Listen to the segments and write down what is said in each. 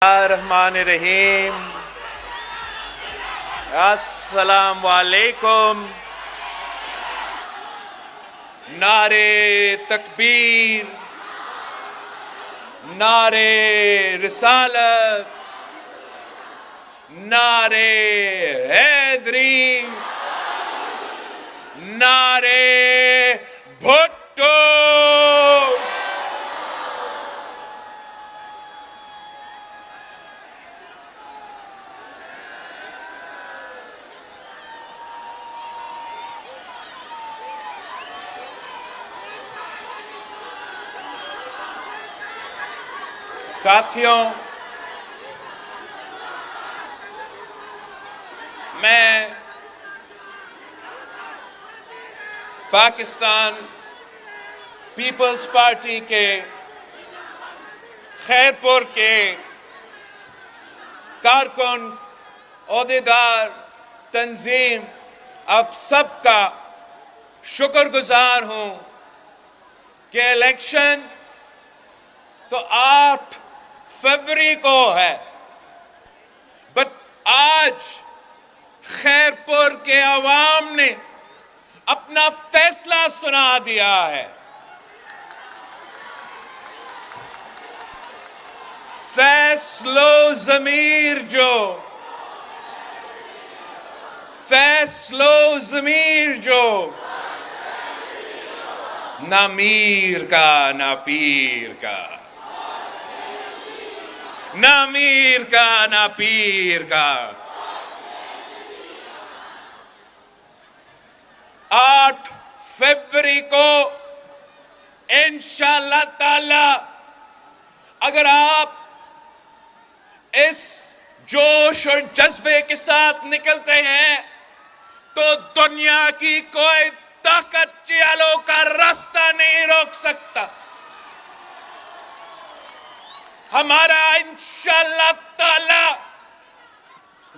الرحمن الرحیم السلام علیکم۔ نعرے تکبیر، نعرے رسالت، نعرے حیدری، نعرے بھٹو۔ ساتھیوں، میں پاکستان پیپلز پارٹی کے خیرپور کے کارکن، عہدیدار، تنظیم، آپ سب کا شکر گزار ہوں کہ الیکشن تو 8 فروری کو ہے، بٹ آج خیرپور کے عوام نے اپنا فیصلہ سنا دیا ہے۔ فیصلو ضمیر جو، فیصلو ضمیر جو، نہ میر کا نہ پیر کا، نہ میر کا نہ پیر کا۔ 8 فروری کو انشاءاللہ تعالی اگر آپ اس جوش اور جذبے کے ساتھ نکلتے ہیں تو دنیا کی کوئی طاقت چیالوں کا راستہ نہیں روک سکتا۔ ہمارا انشاءاللہ تعالی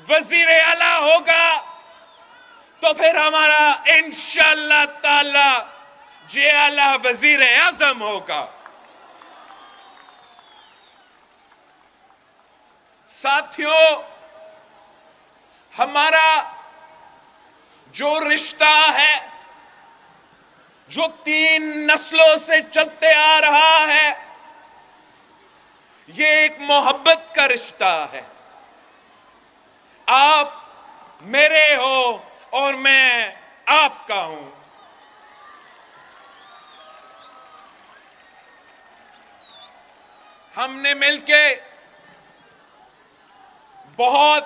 وزیر اعلیٰ ہوگا تو پھر ہمارا انشاءاللہ تعالی جے اعلیٰ وزیر اعظم ہوگا۔ ساتھیوں، ہمارا جو رشتہ ہے، جو 3 نسلوں سے چلتے آ رہا ہے، یہ ایک محبت کا رشتہ ہے۔ آپ میرے ہو اور میں آپ کا ہوں۔ ہم نے مل کے بہت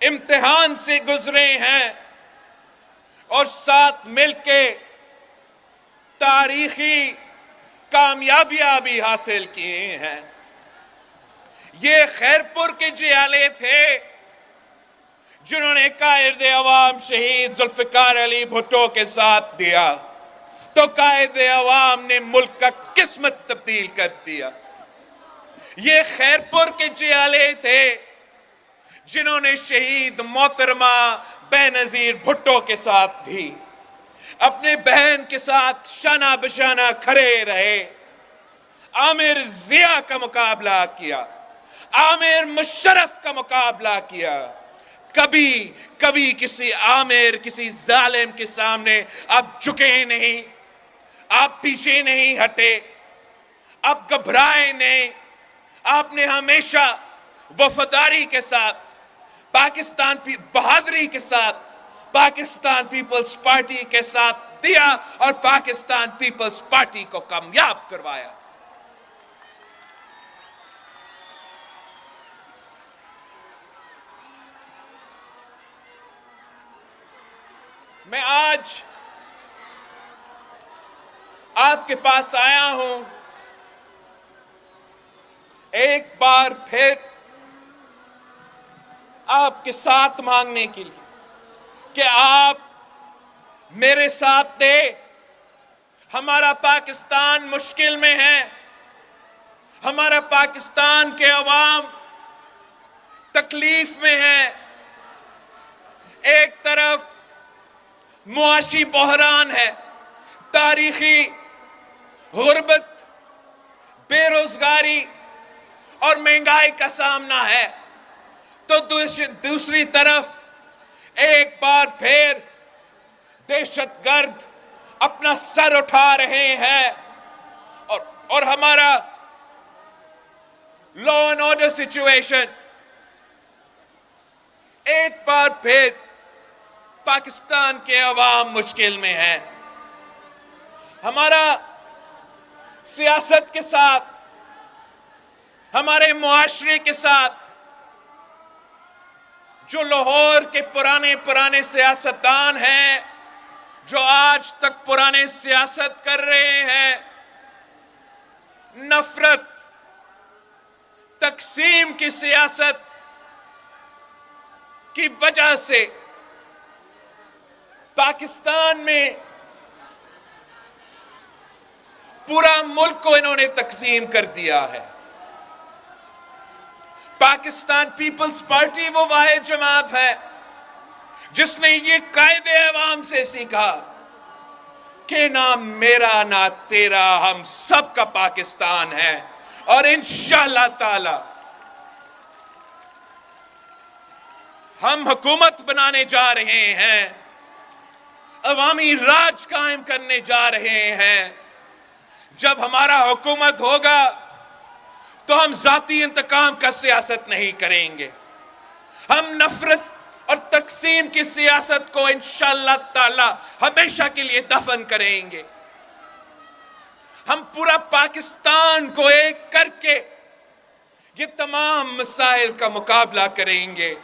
امتحان سے گزرے ہیں اور ساتھ مل کے تاریخی کامیابیاں بھی حاصل کیے ہیں۔ یہ خیرپور کے جیالے تھے جنہوں نے قائد عوام شہید ذوالفقار علی بھٹو کے ساتھ دیا تو قائد عوام نے ملک کا قسمت تبدیل کر دیا۔ یہ خیرپور کے جیالے تھے جنہوں نے شہید محترمہ بینظیر بھٹو کے ساتھ دی، اپنے بہن کے ساتھ شانہ بشانہ کھڑے رہے، عامر ضیاء کا مقابلہ کیا، عامر مشرف کا مقابلہ کیا۔ کبھی کسی عامر، کسی ظالم کے سامنے آپ جھکے نہیں، آپ پیچھے نہیں ہٹے، آپ گھبرائے نہیں۔ آپ نے ہمیشہ وفاداری کے ساتھ، پاکستان بہادری کے ساتھ پاکستان پیپلز پارٹی کے ساتھ دیا اور پاکستان پیپلز پارٹی کو کامیاب کروایا۔ میں آج آپ کے پاس آیا ہوں ایک بار پھر آپ کے ساتھ مانگنے کے لیے کہ آپ میرے ساتھ دیں۔ ہمارا پاکستان مشکل میں ہے، ہمارا پاکستان کے عوام تکلیف میں ہے۔ ایک طرف معاشی بحران ہے، تاریخی غربت، بے روزگاری اور مہنگائی کا سامنا ہے، تو دوسری طرف ایک بار پھر دہشت گرد اپنا سر اٹھا رہے ہیں اور ہمارا لا اینڈ آرڈر سچویشن ایک بار پھر پاکستان کے عوام مشکل میں ہے۔ ہمارا سیاست کے ساتھ، ہمارے معاشرے کے ساتھ جو لاہور کے پرانے سیاستدان ہیں، جو آج تک پرانے سیاست کر رہے ہیں، نفرت، تقسیم کی سیاست کی وجہ سے پاکستان میں پورا ملک کو انہوں نے تقسیم کر دیا ہے۔ پاکستان پیپلز پارٹی وہ واحد جماعت ہے جس نے یہ قائد عوام سے سیکھا کہ نہ میرا نہ تیرا، ہم سب کا پاکستان ہے، اور انشاءاللہ تعالی ہم حکومت بنانے جا رہے ہیں، عوامی راج قائم کرنے جا رہے ہیں۔ جب ہمارا حکومت ہوگا تو ہم ذاتی انتقام کا سیاست نہیں کریں گے، ہم نفرت اور تقسیم کی سیاست کو انشاءاللہ تعالی ہمیشہ کے لیے دفن کریں گے۔ ہم پورا پاکستان کو ایک کر کے یہ تمام مسائل کا مقابلہ کریں گے۔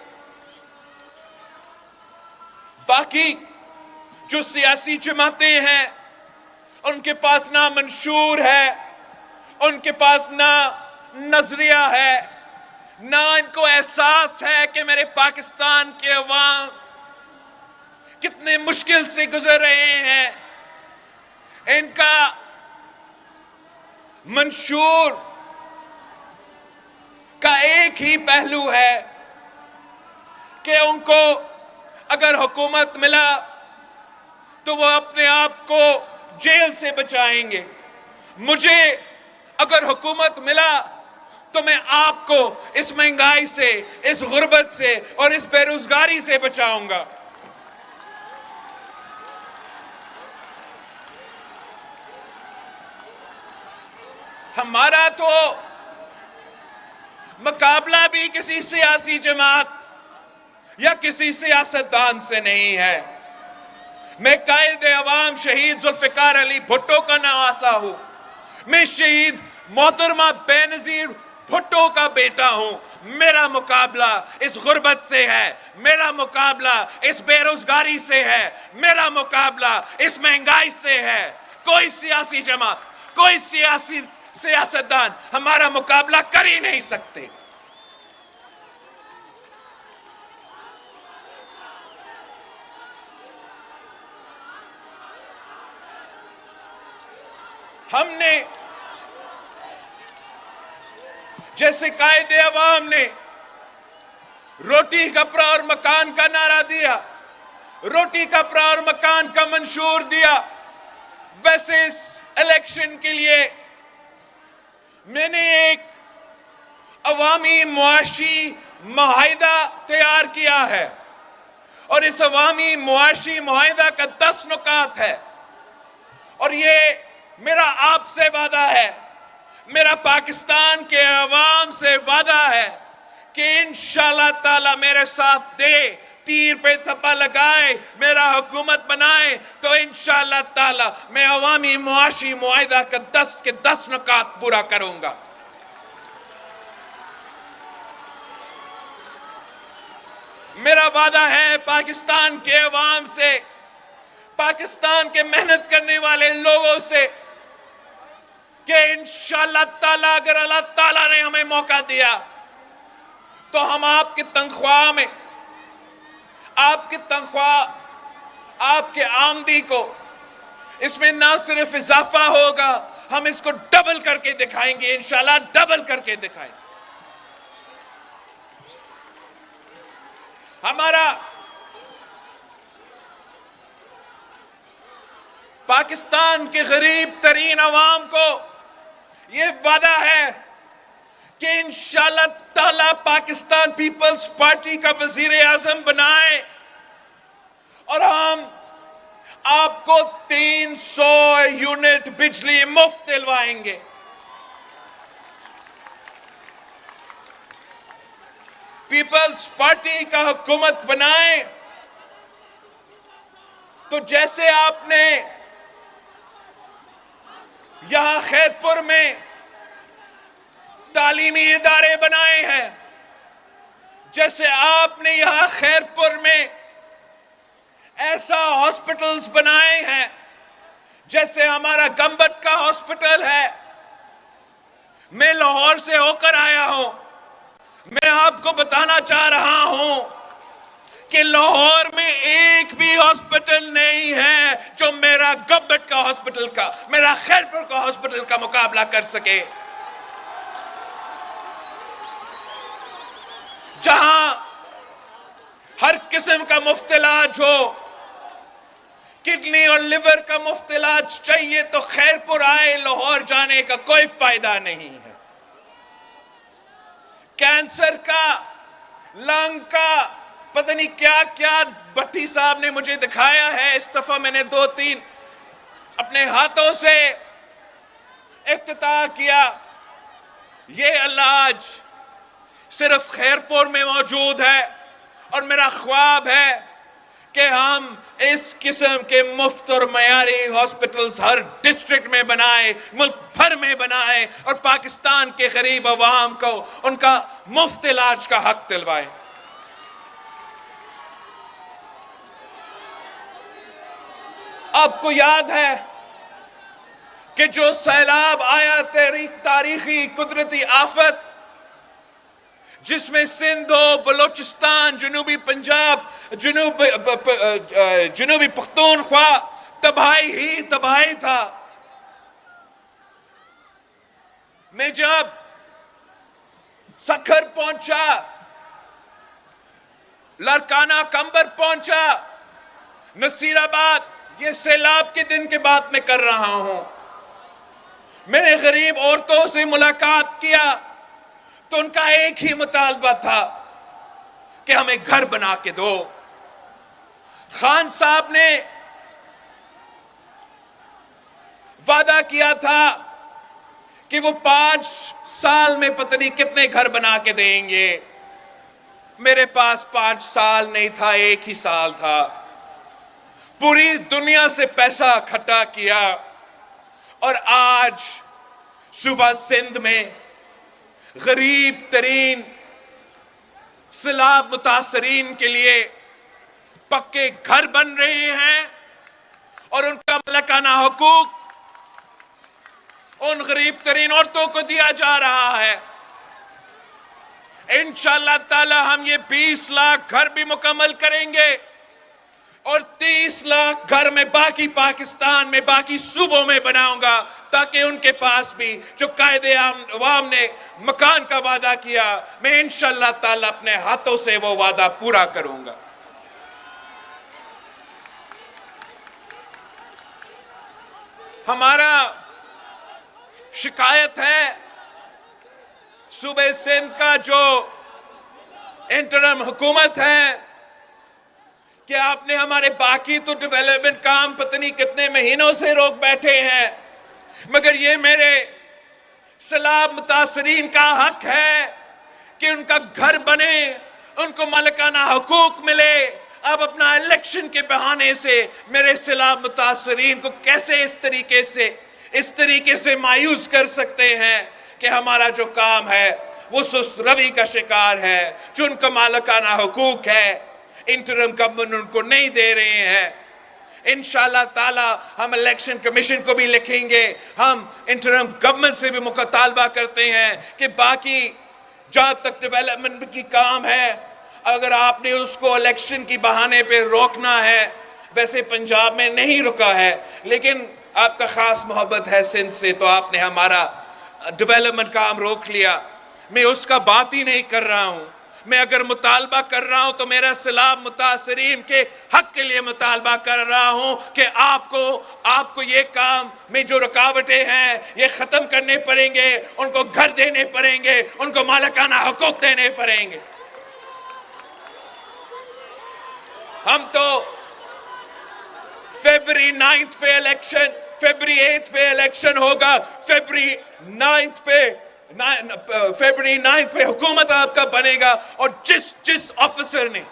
باقی جو سیاسی جماعتیں ہیں، ان کے پاس نہ منشور ہے، ان کے پاس نہ نظریہ ہے، نہ ان کو احساس ہے کہ میرے پاکستان کے عوام کتنے مشکل سے گزر رہے ہیں۔ ان کا منشور کا ایک ہی پہلو ہے کہ ان کو اگر حکومت ملا تو وہ اپنے آپ کو جیل سے بچائیں گے، مجھے اگر حکومت ملا تو میں آپ کو اس مہنگائی سے، اس غربت سے اور اس بے روزگاری سے بچاؤں گا۔ ہمارا تو مقابلہ بھی کسی سیاسی جماعت یا کسی سیاستدان سے نہیں ہے۔ میں قائد عوام شہید ذوالفقار علی بھٹو کا نواسا ہوں، میں شہید محترمہ بے نظیر بھٹو کا بیٹا ہوں۔ میرا مقابلہ اس غربت سے ہے، میرا مقابلہ اس بے روزگاری سے ہے، میرا مقابلہ اس مہنگائی سے ہے۔ کوئی سیاسی جماعت، کوئی سیاستدان ہمارا مقابلہ کر ہی نہیں سکتے۔ ہم نے جیسے قائد عوام نے روٹی کپڑا اور مکان کا نعرہ دیا، روٹی کپڑا اور مکان کا منشور دیا، ویسے اس الیکشن کے لیے میں نے ایک عوامی معاشی معاہدہ تیار کیا ہے، اور اس عوامی معاشی معاہدہ کا 10 نکات ہے، اور یہ میرا آپ سے وعدہ ہے، میرا پاکستان کے عوام سے وعدہ ہے کہ انشاءاللہ تعالی میرے ساتھ دے، تیر پہ تھپا لگائے، میرا حکومت بنائے تو انشاءاللہ تعالی میں عوامی معاشی معاہدہ کا 10 کے 10 نکات پورا کروں گا۔ میرا وعدہ ہے پاکستان کے عوام سے، پاکستان کے محنت کرنے والے لوگوں سے، کہ انشاءاللہ تعالیٰ اگر اللہ تعالیٰ نے ہمیں موقع دیا تو ہم آپ کی تنخواہ میں، آپ کی تنخواہ، آپ کے آمدنی کو، اس میں نہ صرف اضافہ ہوگا، ہم اس کو ڈبل کر کے دکھائیں گے، انشاءاللہ ڈبل کر کے دکھائیں گے۔ ہمارا پاکستان کے غریب ترین عوام کو یہ وعدہ ہے کہ انشاءاللہ تعالی پاکستان پیپلز پارٹی کا وزیر اعظم بنائیں اور ہم آپ کو 300 یونٹ بجلی مفت دلوائیں گے. پیپلز پارٹی کا حکومت بنائیں تو جیسے آپ نے یہاں خیرپور میں تعلیمی ادارے بنائے ہیں، جیسے آپ نے یہاں خیرپور میں ایسا ہاسپٹلز بنائے ہیں، جیسے ہمارا گمبت کا ہاسپٹل ہے. میں لاہور سے ہو کر آیا ہوں. میں آپ کو بتانا چاہ رہا ہوں کہ لاہور میں ایک بھی ہاسپٹل نہیں ہے جو میرا گمبت کا ہاسپٹل کا، میرا خیرپور کا ہاسپٹل کا مقابلہ کر سکے. جہاں ہر قسم کا مفت علاج ہو، کڈنی اور لیور کا مفت علاج چاہیے تو خیرپور آئے، لاہور جانے کا کوئی فائدہ نہیں ہے. کینسر کا، لنگ کا، پتہ نہیں کیا کیا بھٹی صاحب نے مجھے دکھایا ہے. اس دفعہ میں نے 2-3 اپنے ہاتھوں سے افتتاح کیا. یہ علاج صرف خیرپور میں موجود ہے اور میرا خواب ہے کہ ہم اس قسم کے مفت اور معیاری ہاسپٹلز ہر ڈسٹرکٹ میں بنائیں، ملک بھر میں بنائیں اور پاکستان کے غریب عوام کو ان کا مفت علاج کا حق دلوائیں. آپ کو یاد ہے کہ جو سیلاب آیا، تاریخی قدرتی آفت، جس میں سندھ و بلوچستان، جنوبی پنجاب، جنوبی پختونخوا تباہی ہی تباہی تھا. میں جب سکھر پہنچا، لڑکانہ کمبر پہنچا، نصیر آباد، یہ سیلاب کے دن کے بات میں کر رہا ہوں، میں نے غریب عورتوں سے ملاقات کیا تو ان کا ایک ہی مطالبہ تھا کہ ہمیں گھر بنا کے دو. خان صاحب نے وعدہ کیا تھا کہ وہ 5 سال میں پتہ نہیں کتنے گھر بنا کے دیں گے. میرے پاس 5 سال نہیں تھا، 1 ہی سال تھا. پوری دنیا سے پیسہ اکٹھا کیا اور آج صوبہ سندھ میں غریب ترین سیلاب متاثرین کے لیے پکے گھر بن رہے ہیں اور ان کا مالکانہ حقوق ان غریب ترین عورتوں کو دیا جا رہا ہے. انشاءاللہ تعالی ہم یہ 20 لاکھ گھر بھی مکمل کریں گے اور 30 لاکھ گھر میں باقی پاکستان میں باقی صوبوں میں بناؤں گا، تاکہ ان کے پاس بھی جو قائد عوام نے مکان کا وعدہ کیا، میں انشاءاللہ تعالی اپنے ہاتھوں سے وہ وعدہ پورا کروں گا. ہمارا شکایت ہے صوبہ سندھ کا جو انٹرم حکومت ہے کہ آپ نے ہمارے باقی تو ڈیولپمنٹ کام پتہ نہیں کتنے مہینوں سے روک بیٹھے ہیں، مگر یہ میرے سیلاب متاثرین کا حق ہے کہ ان کا گھر بنے، ان کو مالکانہ حقوق ملے. آپ اپنا الیکشن کے بہانے سے میرے سیلاب متاثرین کو کیسے اس طریقے سے مایوس کر سکتے ہیں کہ ہمارا جو کام ہے وہ سست روی کا شکار ہے. جو ان کا مالکانہ حقوق ہے انٹرم گورنمنٹ ان کو نہیں دے رہے ہیں. انشاءاللہ تعالی ہم الیکشن کمیشن کو بھی لکھیں گے. ہم انٹرم گورنمنٹ سے بھی مطالبہ کرتے ہیں کہ باقی جہاں تک ڈیولپمنٹ کی کام ہے، اگر آپ نے اس کو الیکشن کی بہانے پہ روکنا ہے، ویسے پنجاب میں نہیں رکا ہے لیکن آپ کا خاص محبت ہے سندھ سے، تو آپ نے ہمارا ڈیولپمنٹ کام روک لیا. میں اس کا بات ہی نہیں کر رہا ہوں. میں اگر مطالبہ کر رہا ہوں تو میرا سیلاب متاثرین کے حق کے لیے مطالبہ کر رہا ہوں کہ آپ کو یہ کام میں جو رکاوٹیں ہیں یہ ختم کرنے پڑیں گے، ان کو گھر دینے پڑیں گے، ان کو مالکانہ حقوق دینے پڑیں گے۔ ہم تو فیبری 9 پہ الیکشن، فیبری 8 پہ الیکشن ہوگا، فیبری 9 پہ حکومت آپ کا بنے گا، اور جس آفیسر نے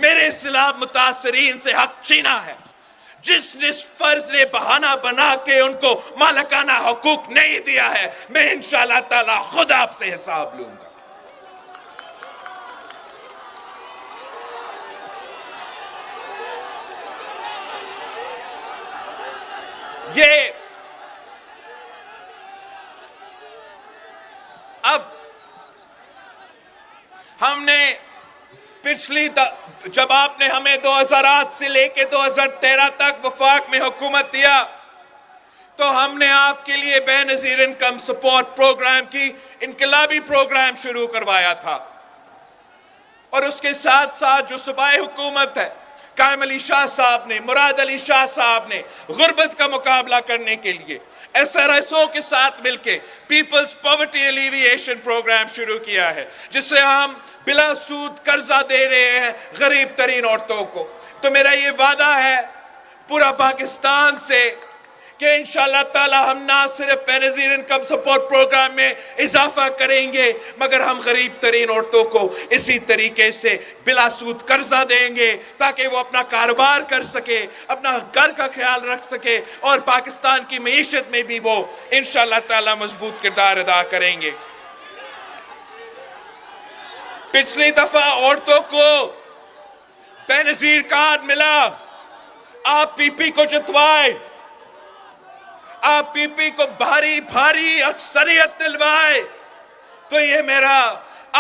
میرے سیلاب متاثرین سے حق چھینا ہے، جس فرض نے بہانہ بنا کے ان کو مالکانہ حقوق نہیں دیا ہے، میں انشاءاللہ تعالی خود آپ سے حساب لوں گا۔ یہ اب ہم نے جب آپ نے ہمیں 2008 سے لے کے 2013 تک وفاق میں حکومت دیا تو ہم نے آپ کے لیے بے نظیر انکم سپورٹ پروگرام کی انقلابی پروگرام شروع کروایا تھا، اور اس کے ساتھ ساتھ جو صوبائی حکومت ہے، قائم علی شاہ صاحب نے، مراد علی شاہ صاحب نے غربت کا مقابلہ کرنے کے لیے SRSO کے ساتھ مل کے پیپلز پاورٹی ایلیویشن پروگرام شروع کیا ہے، جس سے ہم بلا سود قرضہ دے رہے ہیں غریب ترین عورتوں کو۔ تو میرا یہ وعدہ ہے پورا پاکستان سے کہ انشاءاللہ تعالی ہم نہ صرف بے نظیر انکم سپورٹ پروگرام میں اضافہ کریں گے، مگر ہم غریب ترین عورتوں کو اسی طریقے سے بلا سود قرضہ دیں گے تاکہ وہ اپنا کاروبار کر سکے، اپنا گھر کا خیال رکھ سکے، اور پاکستان کی معیشت میں بھی وہ انشاءاللہ تعالی مضبوط کردار ادا کریں گے۔ پچھلی دفعہ عورتوں کو بے نظیر کارڈ ملا، آپ پی پی کو جتوائے، آپ پی پی کو بھاری اکثریت دلوائے، تو یہ میرا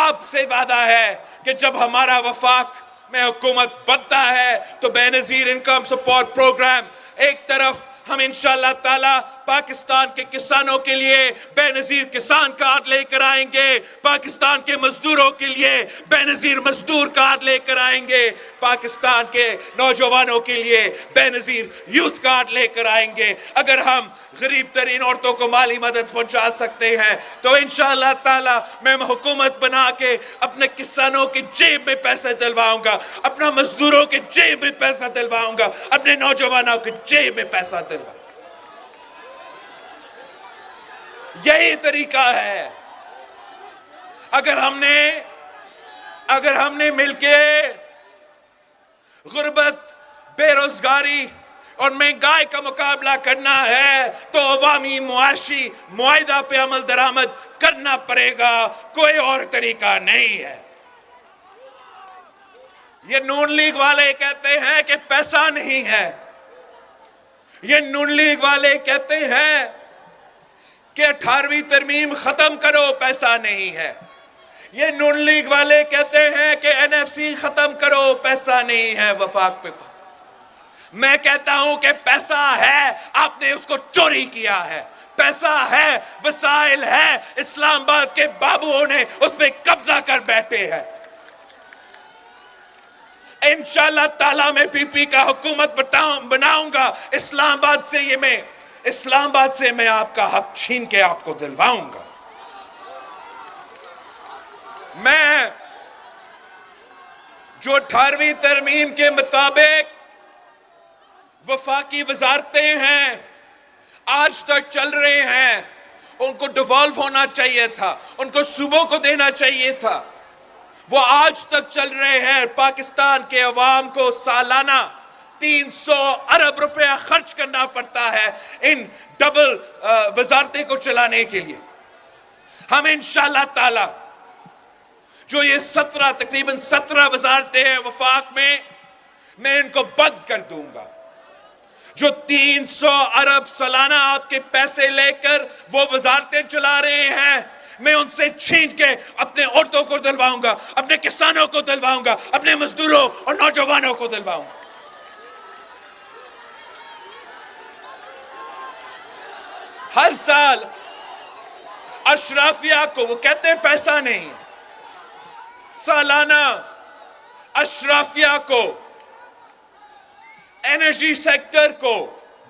آپ سے وعدہ ہے کہ جب ہمارا وفاق میں حکومت بنتا ہے تو بے نظیر انکم سپورٹ پروگرام ایک طرف ہم انشاءاللہ تعالی پاکستان کے کسانوں کے لیے بے نظیر کسان کارڈ لے کر آئیں گے، پاکستان کے مزدوروں کے لیے بے نظیر مزدور کارڈ لے کر آئیں گے، پاکستان کے نوجوانوں کے لیے بے نظیر یوتھ کارڈ لے کر آئیں گے۔ اگر ہم غریب ترین عورتوں کو مالی مدد پہنچا سکتے ہیں تو انشاءاللہ تعالی میں حکومت بنا کے اپنے کسانوں کی جیب میں پیسے دلواؤں گا، اپنا مزدوروں کی جیب میں پیسہ دلواؤں گا، اپنے نوجوانوں کی جیب میں پیسہ دلواؤں گا۔ یہی طریقہ ہے۔ اگر ہم نے مل کے غربت، بے روزگاری اور مہنگائی کا مقابلہ کرنا ہے تو عوامی معاشی معاہدہ پہ عمل درآمد کرنا پڑے گا، کوئی اور طریقہ نہیں ہے۔ یہ نون لیگ والے کہتے ہیں کہ پیسہ نہیں ہے، یہ نون لیگ والے کہتے ہیں کہ 18ویں ترمیم ختم کرو، پیسہ نہیں ہے، یہ نون لیگ والے کہتے ہیں کہ NFC ختم کرو، پیسہ نہیں ہے وفاق پہ۔ میں کہتا ہوں کہ پیسہ ہے، آپ نے اس کو چوری کیا ہے، پیسہ ہے، وسائل ہے، اسلام آباد کے بابوؤں نے اس پہ قبضہ کر بیٹھے ہیں۔ انشاءاللہ تعالیٰ میں پی پی کا حکومت بناؤں گا، اسلام آباد سے میں آپ کا حق چھین کے آپ کو دلواؤں گا۔ میں جو 18ویں ترمیم کے مطابق وفاقی وزارتیں ہیں آج تک چل رہے ہیں، ان کو ڈیوالو ہونا چاہیے تھا، ان کو صوبوں کو دینا چاہیے تھا، وہ آج تک چل رہے ہیں۔ پاکستان کے عوام کو سالانہ 300 ارب روپیہ خرچ کرنا پڑتا ہے ان ڈبل وزارتیں کو چلانے کے لیے۔ ہم انشاءاللہ تعالی جو یہ تقریباً 17 وزارتیں ہیں وفاق میں ان کو بند کر دوں گا۔ جو 300 ارب سالانہ آپ کے پیسے لے کر وہ وزارتیں چلا رہے ہیں، میں ان سے چھین کے اپنے عورتوں کو دلواؤں گا، اپنے کسانوں کو دلواؤں گا، اپنے مزدوروں اور نوجوانوں کو دلواؤں گا۔ ہر سال اشرافیہ کو، وہ کہتے ہیں پیسہ نہیں، سالانہ اشرافیہ کو، انرجی سیکٹر کو،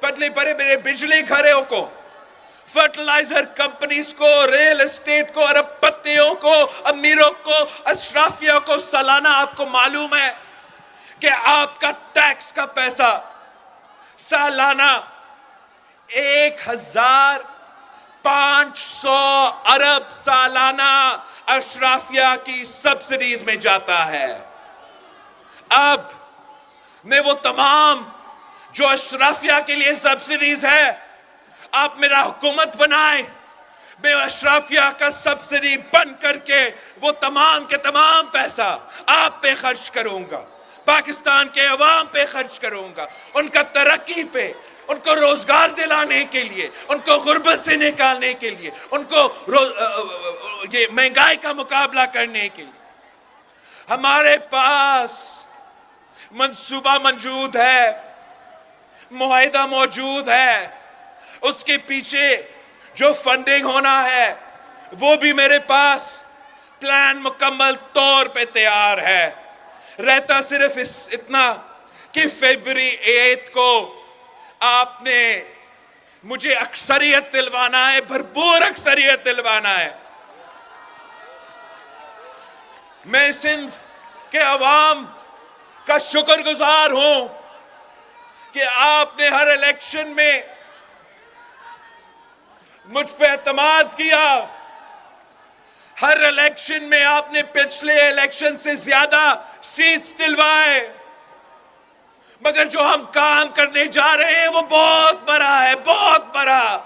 بڑے بڑے بجلی گھروں کو، فرٹیلائزر کمپنیز کو، ریل اسٹیٹ کو، ارب پتیوں کو، امیروں کو، اشرافیہ کو سالانہ آپ کو معلوم ہے کہ آپ کا ٹیکس کا پیسہ سالانہ 1500 ارب سالانہ اشرافیہ کی سبسڈیز میں جاتا ہے۔ اب میں وہ تمام جو اشرافیہ کے لیے سبسڈیز ہے، آپ میرا حکومت بنائیں، میں اشرافیہ کا سبسڈی بند کر کے وہ تمام کے تمام پیسہ آپ پہ خرچ کروں گا، پاکستان کے عوام پہ خرچ کروں گا، ان کا ترقی پہ، ان کو روزگار دلانے کے لیے، ان کو غربت سے نکالنے کے لیے، ان کو یہ مہنگائی کا مقابلہ کرنے کے لیے۔ ہمارے پاس منصوبہ موجود ہے، معاہدہ موجود ہے، اس کے پیچھے جو فنڈنگ ہونا ہے وہ بھی میرے پاس پلان مکمل طور پہ تیار ہے۔ رہتا صرف اتنا کہ فیبری 8 کو آپ نے مجھے اکثریت دلوانا ہے، بھرپور اکثریت دلوانا ہے۔ میں سندھ کے عوام کا شکر گزار ہوں کہ آپ نے ہر الیکشن میں مجھ پہ اعتماد کیا، ہر الیکشن میں آپ نے پچھلے الیکشن سے زیادہ سیٹس دلوائے، مگر جو ہم کام کرنے جا رہے ہیں وہ بہت بڑا ہے، بہت بڑا۔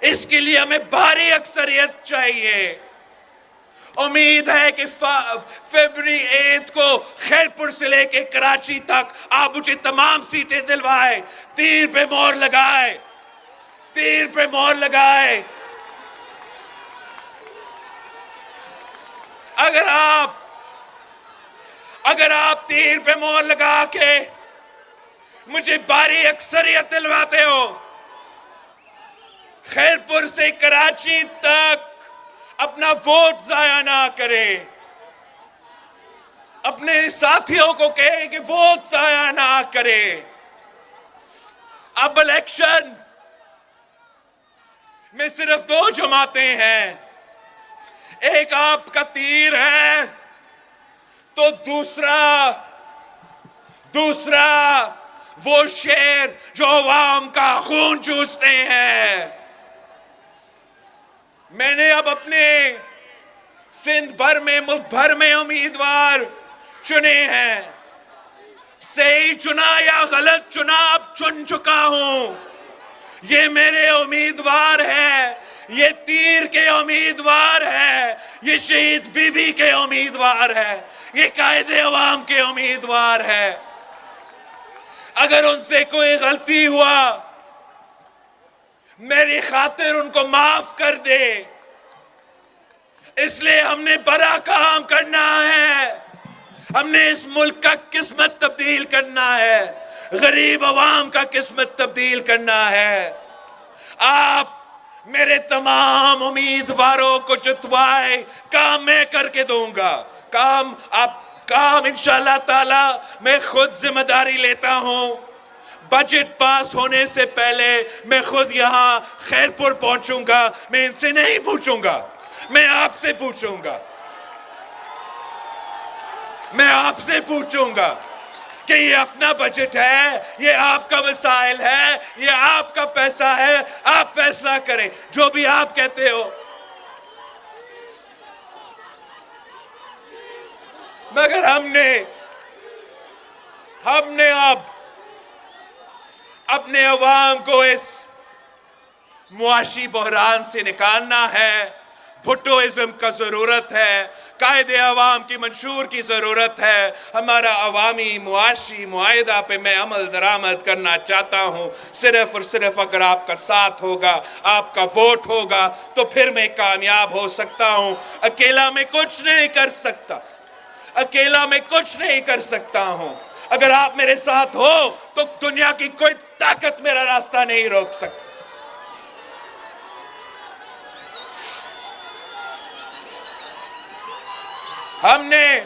اس کے لیے ہمیں بھاری اکثریت چاہیے۔ امید ہے کہ فیبری 8 کو خیرپور سے لے کے کراچی تک آپ مجھے تمام سیٹیں دلوائے، تیر پہ مہر لگائے، تیر پہ مہر لگائے۔ اگر آپ تیر پہ مہر لگا کے مجھے بھاری اکثریت دلواتے ہو، خیرپور سے کراچی تک اپنا ووٹ ضائع نہ کرے، اپنے ساتھیوں کو کہے کہ ووٹ ضائع نہ کرے۔ اب الیکشن میں صرف 2 جماعتیں ہیں، ایک آپ کا تیر ہے تو دوسرا وہ شیر جو عوام کا خون چوستے ہیں۔ میں نے اب اپنے سندھ بھر میں، ملک بھر میں امیدوار چنے ہیں، صحیح چنا یا غلط چنا اب چن چکا ہوں۔ یہ میرے امیدوار ہے، یہ تیر کے امیدوار ہے، یہ شہید بی بی کے امیدوار ہے، یہ قائد عوام کے امیدوار ہے۔ اگر ان سے کوئی غلطی ہوا، میری خاطر ان کو معاف کر دے۔ اس لیے ہم نے بڑا کام کرنا ہے، ہم نے اس ملک کا قسمت تبدیل کرنا ہے، غریب عوام کا قسمت تبدیل کرنا ہے۔ آپ میرے تمام امیدواروں کو جتوائے، کام میں کر کے دوں گا، کام انشاءاللہ تعالی میں خود ذمہ داری لیتا ہوں۔ بجٹ پاس ہونے سے پہلے میں خود یہاں خیرپور پہنچوں گا، میں ان سے نہیں پوچھوں گا، میں آپ سے پوچھوں گا، میں آپ سے پوچھوں گا کہ یہ اپنا بجٹ ہے، یہ آپ کا وسائل ہے، یہ آپ کا پیسہ ہے، آپ فیصلہ کریں جو بھی آپ کہتے ہو۔ مگر ہم نے اب اپنے عوام کو اس معاشی بحران سے نکالنا ہے، بھٹوازم کا ضرورت ہے، قائد عوام کی منشور کی ضرورت ہے۔ ہمارا عوامی معاشی معاہدہ پہ میں عمل درآمد کرنا چاہتا ہوں، صرف اور صرف اگر آپ کا ساتھ ہوگا، آپ کا ووٹ ہوگا تو پھر میں کامیاب ہو سکتا ہوں۔ اکیلا میں کچھ نہیں کر سکتا، اکیلا میں کچھ نہیں کر سکتا ہوں۔ اگر آپ میرے ساتھ ہو تو دنیا کی کوئی طاقت میرا راستہ نہیں روک سکتی۔ ہم نے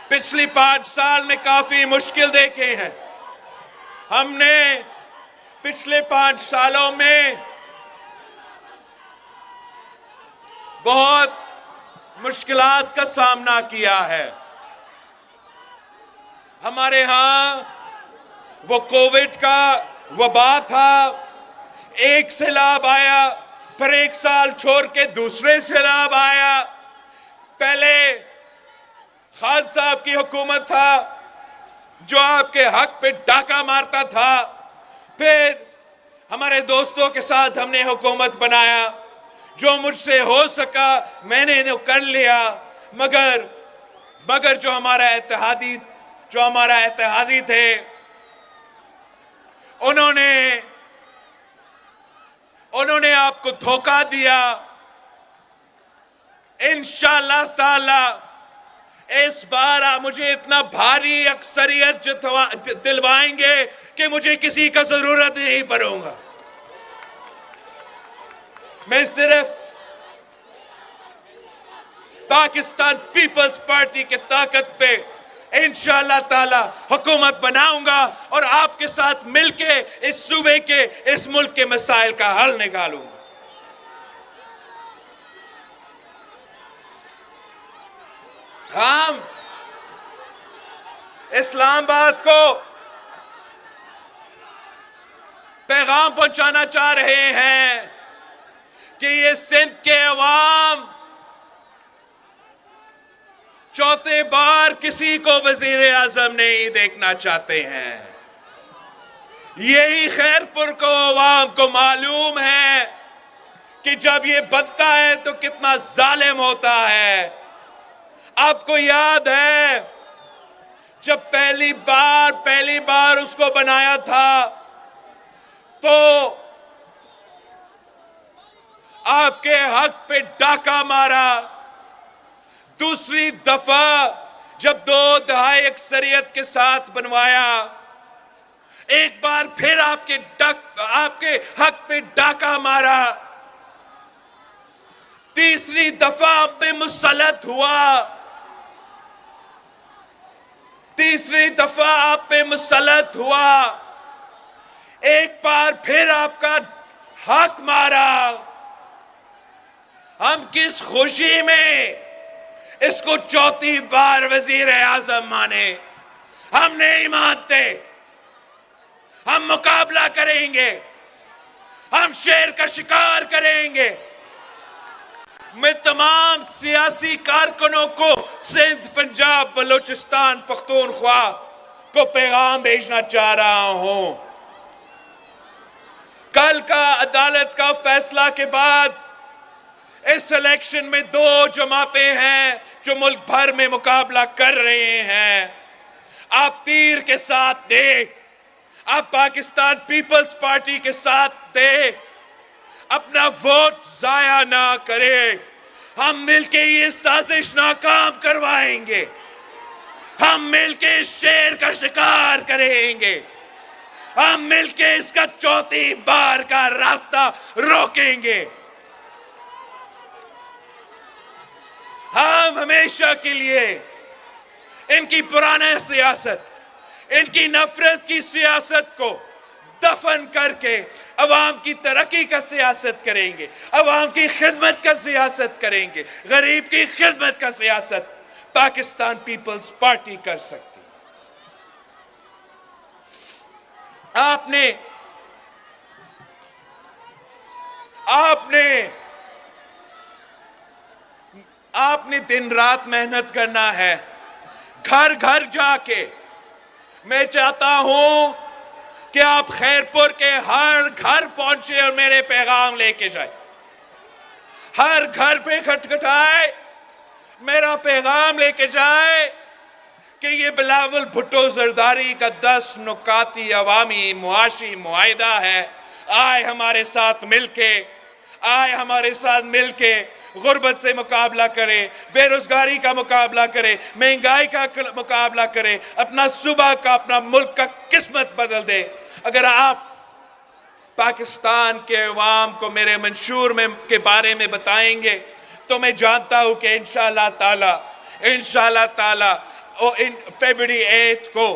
پچھلی 5 سال میں کافی مشکل دیکھے ہیں. ہم نے پچھلے 5 سالوں میں بہت مشکلات کا سامنا کیا ہے. ہمارے ہاں وہ کووڈ کا وبا تھا. ایک سیلاب آیا، پھر 1 سال چھوڑ کے دوسرے سیلاب آیا. پہلے خان صاحب کی حکومت تھا جو آپ کے حق پہ ڈاکہ مارتا تھا. پھر ہمارے دوستوں کے ساتھ ہم نے حکومت بنایا. جو مجھ سے ہو سکا میں نے کر لیا. مگر جو ہمارا اتحادی تھے انہوں نے آپ کو دھوکہ دیا. انشاءاللہ تعالی اس بار آپ مجھے اتنا بھاری اکثریت دلوائیں گے کہ مجھے کسی کا ضرورت نہیں پڑوں گا. میں صرف پاکستان پیپلز پارٹی کے طاقت پہ انشاءاللہ تعالی حکومت بناؤں گا اور آپ کے ساتھ مل کے اس صوبے کے، اس ملک کے مسائل کا حل نکالوں گا. ہم اسلام آباد کو پیغام پہنچانا چاہ رہے ہیں کہ یہ سندھ کے عوام چوتھے بار کسی کو وزیر اعظم نہیں دیکھنا چاہتے ہیں. یہی خیرپور کو عوام کو معلوم ہے کہ جب یہ بنتا ہے تو کتنا ظالم ہوتا ہے. آپ کو یاد ہے جب پہلی بار اس کو بنایا تھا تو آپ کے حق پہ ڈاکہ مارا. دوسری دفعہ جب 2 دہائی اکثریت کے ساتھ بنوایا، ایک بار پھر آپ کے حق پہ ڈاکہ مارا. تیسری دفعہ آپ پہ مسلط ہوا. ایک بار پھر آپ کا حق مارا. ہم کس خوشی میں اس کو چوتھی بار وزیر اعظم مانے؟ ہم نہیں مانتے. ہم مقابلہ کریں گے. ہم شیر کا شکار کریں گے. میں تمام سیاسی کارکنوں کو سندھ، پنجاب، بلوچستان، پختونخوا کو پیغام بھیجنا چاہ رہا ہوں. کل کا عدالت کا فیصلہ کے بعد اس الیکشن میں 2 جماعتیں ہیں جو ملک بھر میں مقابلہ کر رہے ہیں. آپ تیر کے ساتھ دیں. آپ پاکستان پیپلز پارٹی کے ساتھ دیں. اپنا ووٹ ضائع نہ کریں. ہم مل کے یہ سازش ناکام کروائیں گے. ہم مل کے اس شیر کا شکار کریں گے. ہم مل کے اس کا چوتھی بار کا راستہ روکیں گے. ہم ہمیشہ کے لیے ان کی پرانے سیاست، ان کی نفرت کی سیاست کو دفن کر کے عوام کی ترقی کا سیاست کریں گے. عوام کی خدمت کا سیاست کریں گے. غریب کی خدمت کا سیاست پاکستان پیپلز پارٹی کر سکتی. آپ نے دن رات محنت کرنا ہے. گھر گھر جا کے میں چاہتا ہوں کہ آپ خیرپور کے ہر گھر پہنچے اور میرے پیغام لے کے جائیں. ہر گھر پہ کھٹکھٹائے، میرا پیغام لے کے جائے کہ یہ بلاول بھٹو زرداری کا 10 نکاتی عوامی معاشی معاہدہ ہے. آئے ہمارے ساتھ مل کے غربت سے مقابلہ کرے، بے روزگاری کا مقابلہ کرے، مہنگائی کا مقابلہ کرے، اپنا صوبہ کا، اپنا ملک کا قسمت بدل دے. اگر آپ پاکستان کے عوام کو میرے منشور کے بارے میں بتائیں گے تو میں جانتا ہوں کہ انشاءاللہ تعالی انشاءاللہ تعالی فیبری 8 کو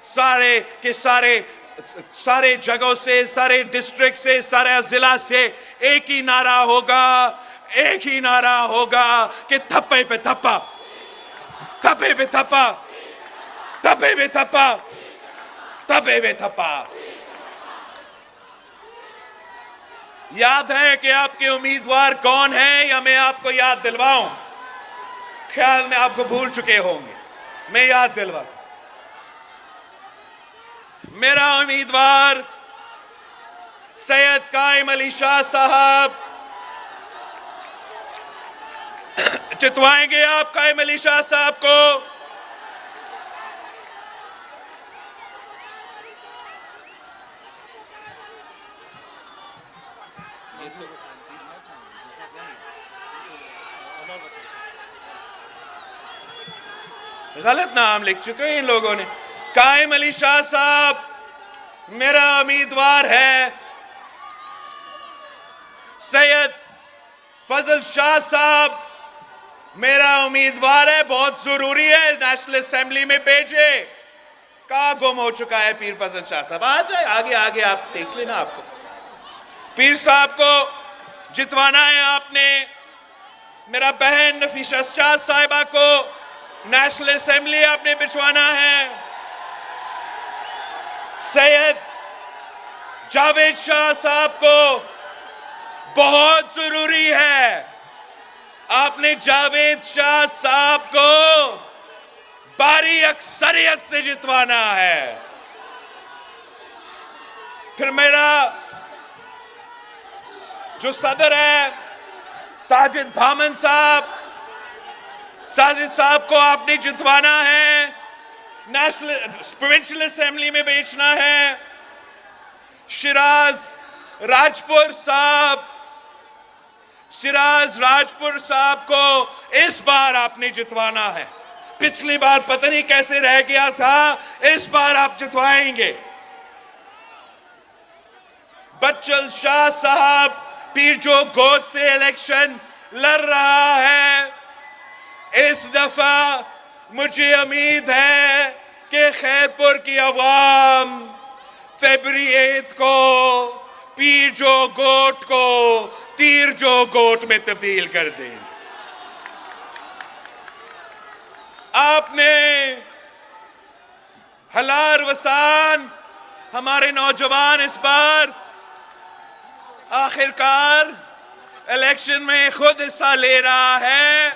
سارے کے سارے جگہوں سے، سارے ڈسٹرکٹ سے، سارے ضلع سے ایک ہی نعرہ ہوگا کہ تھپے پہ تھپا، تھپے پہ تھپا، تھپے پہ تھپا، تھپے پہ تھپا۔ یاد ہے کہ آپ کے امیدوار کون ہیں یا میں آپ کو یاد دلواؤں؟ خیال میں آپ کو بھول چکے ہوں گے، میں یاد دلواتا۔ میرا امیدوار سید قائم علی شاہ صاحب، جتوائیں گے آپ قائم علی شاہ صاحب کو؟ غلط نام لکھ چکے ہیں ان لوگوں نے۔ قائم علی شاہ صاحب میرا امیدوار ہے۔ سید فضل شاہ صاحب میرا امیدوار ہے، بہت ضروری ہے نیشنل اسمبلی میں بھیجے۔ کہاں گم ہو چکا ہے پیر فضل شاہ صاحب؟ آ جائے آگے آپ دیکھ لینا، آپ کو پیر صاحب کو جتوانا ہے آپ نے۔ میرا بہن نفیسہ شاہ صاحبہ کو نیشنل اسمبلی آپ نے بچوانا ہے۔ سید جاوید شاہ صاحب کو بہت ضروری ہے، آپ نے جاوید شاہ صاحب کو بھاری اکثریت سے جتوانا ہے۔ پھر میرا جو صدر ہے ساجد بھامن صاحب، ساجد صاحب کو آپ نے جتوانا ہے، نیشنل پروونشل اسمبلی میں بیچنا ہے۔ شیراز راجپور صاحب کو اس بار آپ نے جتوانا ہے۔ پچھلی بار پتہ نہیں کیسے رہ گیا تھا، اس بار آپ جتوائیں گے۔ بچل شاہ صاحب پیر جو گود سے الیکشن لڑ رہا ہے، اس دفعہ مجھے امید ہے کہ خیرپور کی عوام فیبری 8 کو پیر جو گوٹ کو تیر جو گوٹ میں تبدیل کر دیں۔ آپ نے ہلار وسان ہمارے نوجوان اس بار آخرکار الیکشن میں خود حصہ لے رہا ہے،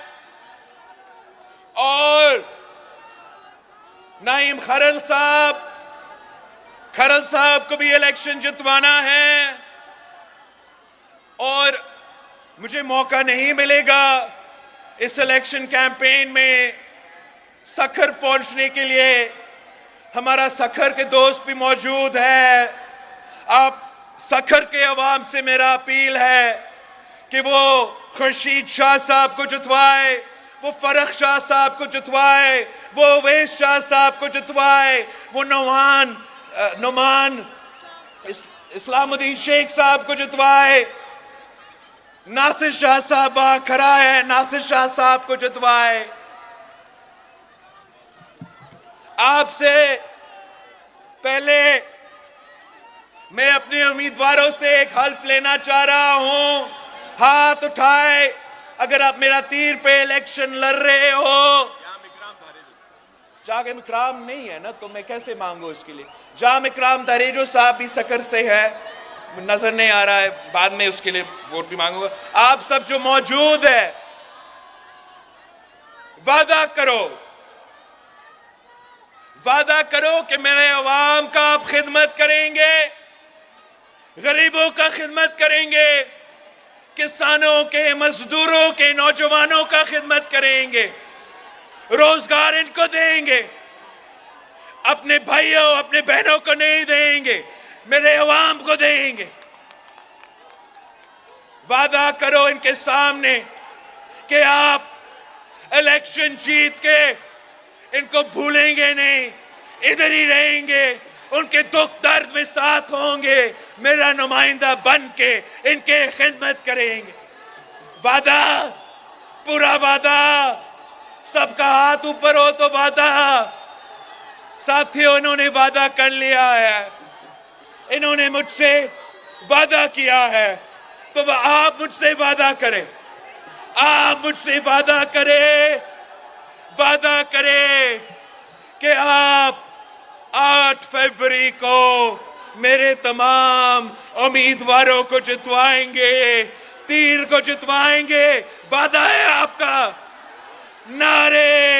اور نعیم کھرل صاحب کو بھی الیکشن جتوانا ہے۔ اور مجھے موقع نہیں ملے گا اس الیکشن کیمپین میں سکھر پہنچنے کے لیے، ہمارا سکھر کے دوست بھی موجود ہے۔ آپ سکھر کے عوام سے میرا اپیل ہے کہ وہ خورشید شاہ صاحب کو جتوائے، وہ فرخ شاہ صاحب کو جتوائے، وہ اویس شاہ صاحب کو جتوائے، وہ نعمان اسلام الدین شیخ صاحب کو جتوائے، ناصر شاہ صاحب کھڑا ہے، ناصر شاہ صاحب کو جتوائے۔ آپ سے پہلے میں اپنے امیدواروں سے ایک حلف لینا چاہ رہا ہوں۔ ہاتھ اٹھائے اگر آپ میرا تیر پہ الیکشن لڑ رہے ہو۔ جام اکرام نہیں ہے نا تو میں کیسے مانگوں اس کے لیے؟ جام اکرام دریجو صاحب بھی سکر سے ہے، نظر نہیں آ رہا ہے، بعد میں اس کے لیے ووٹ بھی مانگوں گا۔ آپ سب جو موجود ہے، وعدہ کرو کہ میرے عوام کا آپ خدمت کریں گے، غریبوں کا خدمت کریں گے، کسانوں کے، مزدوروں کے، نوجوانوں کا خدمت کریں گے، روزگار ان کو دیں گے، اپنے بھائیوں اپنے بہنوں کو نہیں دیں گے، میرے عوام کو دیں گے۔ وعدہ کرو ان کے سامنے کہ آپ الیکشن جیت کے ان کو بھولیں گے نہیں، ادھر ہی رہیں گے، ان کے دکھ درد میں ساتھ ہوں گے، میرا نمائندہ بن کے ان کے خدمت کریں گے۔ وعدہ، پورا وعدہ، سب کا ہاتھ اوپر ہو تو وعدہ. ساتھیوں انہوں نے وعدہ کر لیا ہے, انہوں نے مجھ سے وعدہ کیا ہے, تو آپ مجھ سے وعدہ کریں, آپ مجھ سے وعدہ کریں, وعدہ کریں کہ آپ 8 فروری کو میرے تمام امیدواروں کو جتوائیں گے, تیر کو جتوائیں گے. وعدہ ہے آپ کا. نعرے